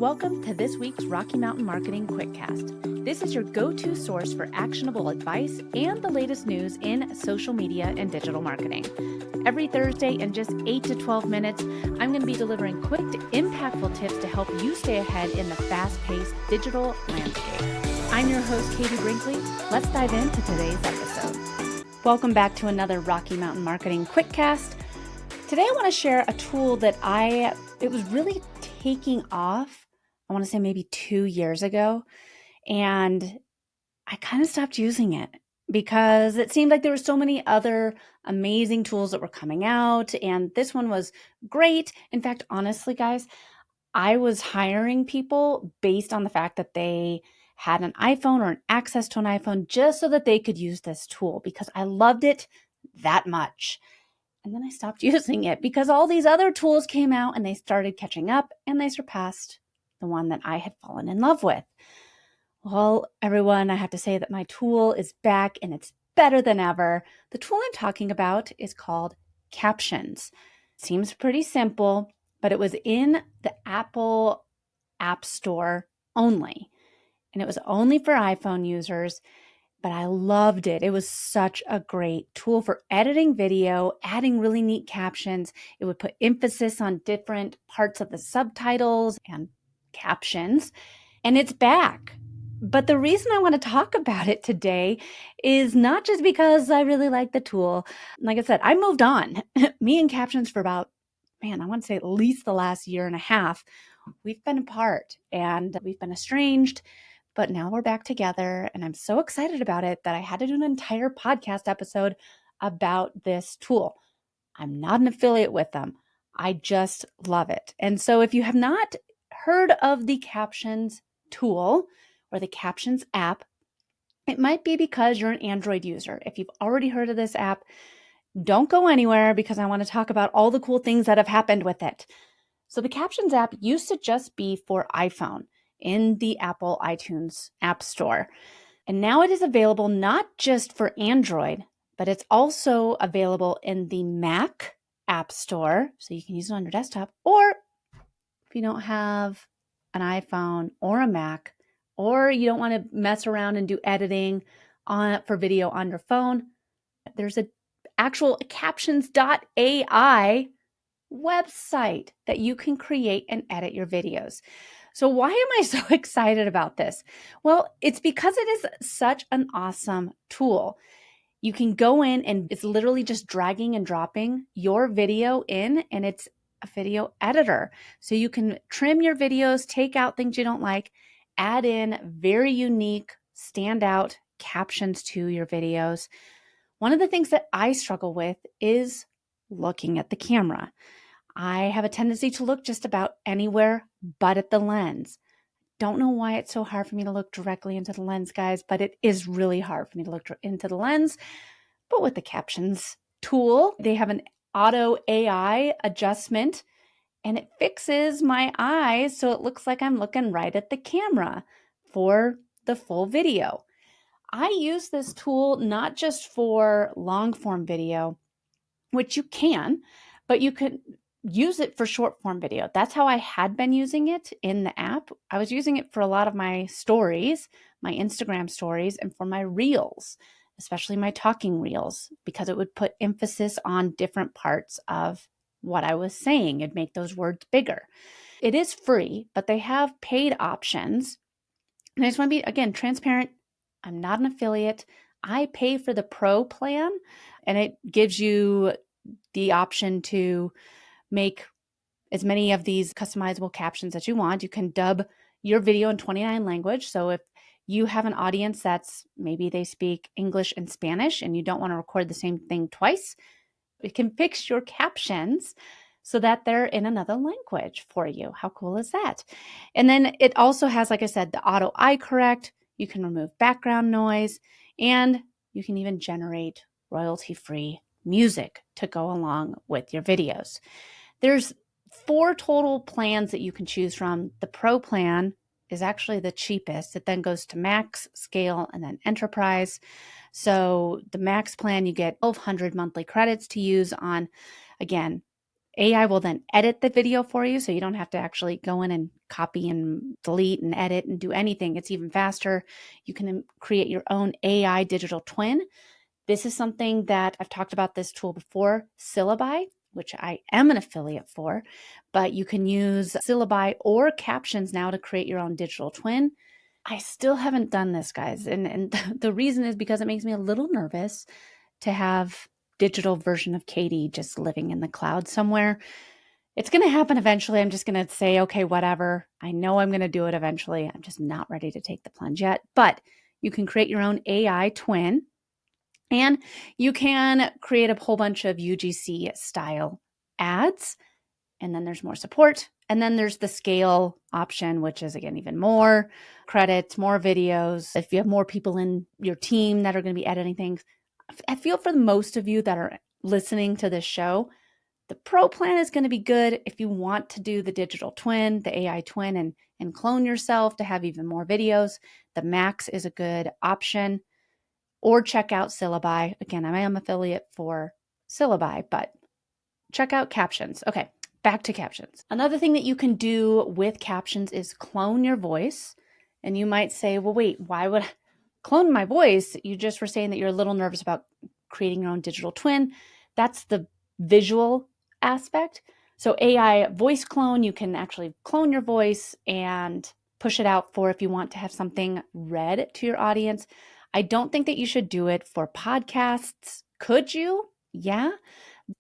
Welcome to this week's Rocky Mountain Marketing Quickcast. This is your go-to source for actionable advice and the latest news in social media and digital marketing. Every Thursday in just 8 to 12 minutes, I'm going to be delivering quick, impactful tips to help you stay ahead in the fast-paced digital landscape. I'm your host, Katie Brinkley. Let's dive into today's episode. Welcome back to another Rocky Mountain Marketing Quickcast. Today I want to share a tool that it was really taking off, I want to say maybe 2 years ago, and I kind of stopped using it because it seemed like there were so many other amazing tools that were coming out, and this one was great. In fact, honestly, guys, I was hiring people based on the fact that they had an iPhone or an access to an iPhone just so that they could use this tool because I loved it that much. And then I stopped using it because all these other tools came out and they started catching up and they surpassed the one that I had fallen in love with. Well, everyone, I have to say that my tool is back and it's better than ever. The tool I'm talking about is called Captions. Seems pretty simple, but it was in the Apple App Store only. And it was only for iPhone users. But I loved it. It was such a great tool for editing video, adding really neat captions. It would put emphasis on different parts of the subtitles and captions. And it's back. But the reason I want to talk about it today is not just because I really like the tool. Like I said, I moved on. Me and Captions for about, I want to say at least the last year and a half. We've been apart and we've been estranged. But now we're back together and I'm so excited about it that I had to do an entire podcast episode about this tool. I'm not an affiliate with them. I just love it. And so if you have not heard of the Captions tool or the Captions app, it might be because you're an Android user. If you've already heard of this app, don't go anywhere because I want to talk about all the cool things that have happened with it. So the Captions app used to just be for iPhone in the Apple iTunes App Store. And now it is available not just for Android, but it's also available in the Mac App Store. So you can use it on your desktop, or if you don't have an iPhone or a Mac, or you don't want to mess around and do editing for video on your phone, there's an actual captions.ai website that you can create and edit your videos. So why am I so excited about this? Well, it's because it is such an awesome tool. You can go in and it's literally just dragging and dropping your video in, and it's a video editor. So you can trim your videos, take out things you don't like, add in very unique, standout captions to your videos. One of the things that I struggle with is looking at the camera. I have a tendency to look just about anywhere but at the lens. Don't know why it's so hard for me to look directly into the lens, guys, but it is really hard for me to look into the lens. But with the Captions tool, they have an auto AI adjustment and it fixes my eyes so it looks like I'm looking right at the camera for the full video. I use this tool not just for long form video, which you can, but you could use it for short form video. That's how I had been using it in the app. I was using it for a lot of my stories, my Instagram stories, and for my reels, especially my talking reels, because it would put emphasis on different parts of what I was saying and make those words bigger. It is free, but they have paid options. And I just want to be, again, transparent. I'm not an affiliate. I pay for the Pro plan, and it gives you the option to make as many of these customizable captions as you want. You can dub your video in 29 language. So if you have an audience that's maybe they speak English and Spanish and you don't want to record the same thing twice, it can fix your captions so that they're in another language for you. How cool is that? And then it also has, like I said, the auto eye correct. You can remove background noise and you can even generate royalty-free music to go along with your videos. There's 4 total plans that you can choose from. The Pro plan is actually the cheapest. It then goes to Max, Scale, and then Enterprise. So the Max plan, you get 1,200 monthly credits to use on, again, AI will then edit the video for you, so you don't have to actually go in and copy and delete and edit and do anything. It's even faster. You can create your own AI digital twin. This is something that I've talked about this tool before, Syllabi, which I am an affiliate for, but you can use Syllabi or Captions now to create your own digital twin. I still haven't done this, guys. And the reason is because it makes me a little nervous to have digital version of Katie just living in the cloud somewhere. It's going to happen eventually. I'm just going to say, okay, whatever. I know I'm going to do it eventually. I'm just not ready to take the plunge yet. But you can create your own AI twin, and you can create a whole bunch of UGC style ads. And then there's more support. And then there's the scale option, which is, again, even more credits, more videos. If you have more people in your team that are going to be editing things, I feel for most of you that are listening to this show, the pro plan is going to be good if you want to do the digital twin, the AI twin, and clone yourself to have even more videos. The max is a good option. Or check out Syllabi. Again, I am affiliate for Syllabi, but check out Captions. Okay, back to Captions. Another thing that you can do with Captions is clone your voice. And you might say, well, wait, why would I clone my voice? You just were saying that you're a little nervous about creating your own digital twin. That's the visual aspect. So AI voice clone, you can actually clone your voice and push it out for if you want to have something read to your audience. I don't think that you should do it for podcasts. Could you? Yeah.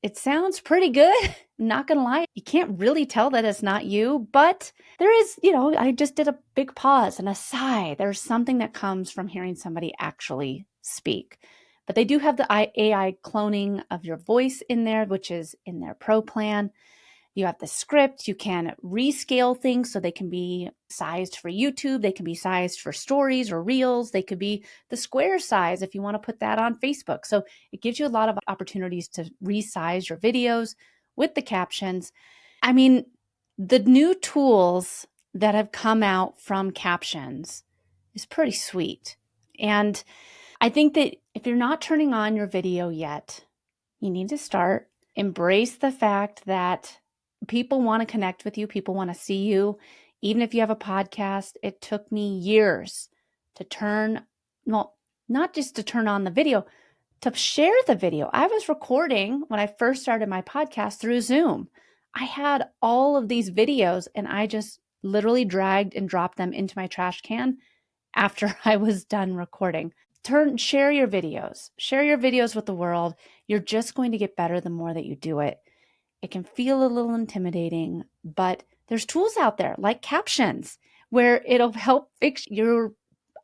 It sounds pretty good. Not going to lie. You can't really tell that it's not you, but there is, I just did a big pause and a sigh. There's something that comes from hearing somebody actually speak. But they do have the AI cloning of your voice in there, which is in their pro plan. You have the script. You can rescale things so they can be sized for YouTube. They can be sized for stories or reels. They could be the square size if you want to put that on Facebook. So it gives you a lot of opportunities to resize your videos with the captions. I mean, the new tools that have come out from Captions is pretty sweet. And I think that if you're not turning on your video yet, you need to start. Embrace the fact that people want to connect with you. People want to see you. Even if you have a podcast, it took me years to not just to turn on the video, to share the video. I was recording when I first started my podcast through Zoom. I had all of these videos and I just literally dragged and dropped them into my trash can after I was done recording. Share your videos with the world. You're just going to get better the more that you do it. It can feel a little intimidating, but there's tools out there like Captions where it'll help fix your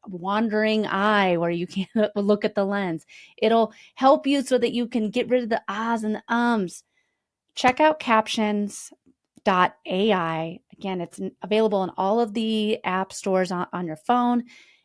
wandering eye where you can't look at the lens. It'll help you so that you can get rid of the ahs and the ums. Check out Captions.ai. Again, it's available in all of the app stores on your phone.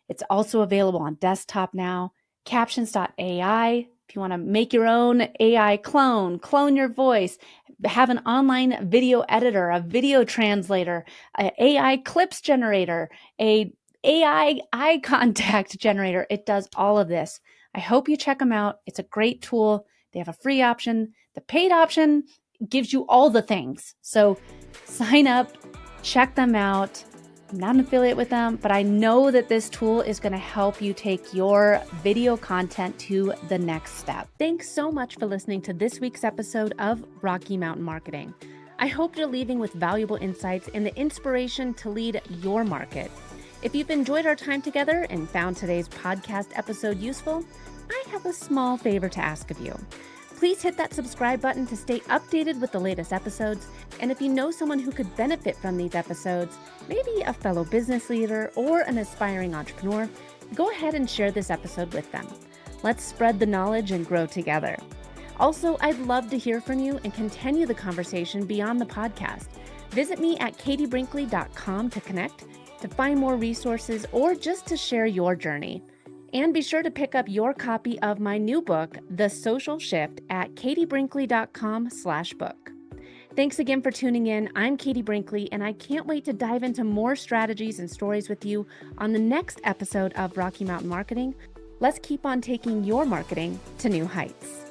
It's also available on desktop now. Captions.ai. If you want to make your own AI clone your voice, have an online video editor, a video translator, an AI clips generator, a AI eye contact generator. It does all of this. I hope you check them out. It's a great tool. They have a free option. The paid option gives you all the things. So sign up, check them out. I'm not an affiliate with them, but I know that this tool is going to help you take your video content to the next step. Thanks so much for listening to this week's episode of Rocky Mountain Marketing. I hope you're leaving with valuable insights and the inspiration to lead your market. If you've enjoyed our time together and found today's podcast episode useful, I have a small favor to ask of you. Please hit that subscribe button to stay updated with the latest episodes. And if you know someone who could benefit from these episodes, maybe a fellow business leader or an aspiring entrepreneur, go ahead and share this episode with them. Let's spread the knowledge and grow together. Also, I'd love to hear from you and continue the conversation beyond the podcast. Visit me at katiebrinkley.com to connect, to find more resources, or just to share your journey. And be sure to pick up your copy of my new book, The Social Shift, at katiebrinkley.com/book. Thanks again for tuning in. I'm Katie Brinkley, and I can't wait to dive into more strategies and stories with you on the next episode of Rocky Mountain Marketing. Let's keep on taking your marketing to new heights.